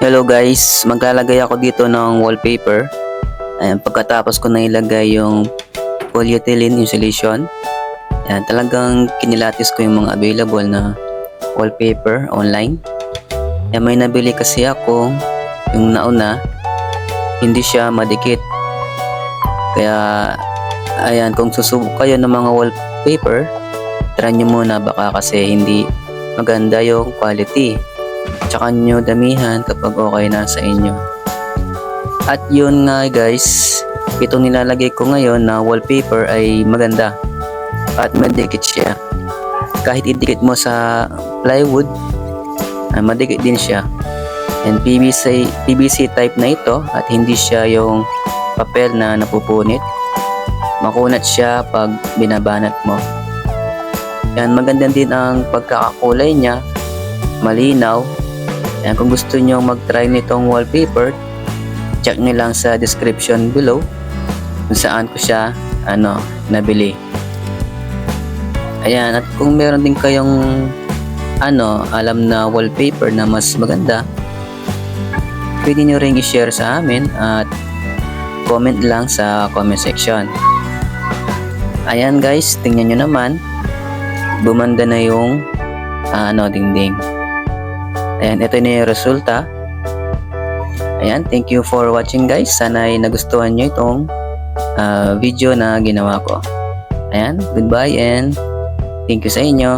Hello guys, maglalagay ako dito ng wallpaper. Ayan, pagkatapos ko na ilagay yung polyethylene insulation, ayan, talagang kinilatis ko yung mga available na wallpaper online. Ayan, may nabili kasi ako yung nauna, hindi siya madikit. Kaya ayan, kung susubok kayo ng mga wallpaper, try nyo muna, baka kasi hindi maganda yung quality. Tsaka nyo damihan kapag okay na sa inyo. At yun nga guys, itong nilalagay ko ngayon na wallpaper ay maganda at madikit siya. Kahit idikit mo sa plywood, ay madikit din siya. And PVC type na ito at hindi siya yung papel na napupunit. Makunat siya pag binabanat mo. Yan, maganda din ang pagkakakulay niya, malinaw. Ayan, kung gusto nyo mag-try nitong wallpaper, check nyo lang sa description below kung saan ko siya nabili. Ayan, at kung meron din kayong alam na wallpaper na mas maganda, pwede nyo ring i-share sa amin at comment lang sa comment section. Ayan guys, tingnan nyo naman, bumanda na yung dingding. Ayan, ito na yung resulta. Ayan, thank you for watching guys. Sana ay nagustuhan nyo itong video na ginawa ko. Ayan, goodbye and thank you sa inyo.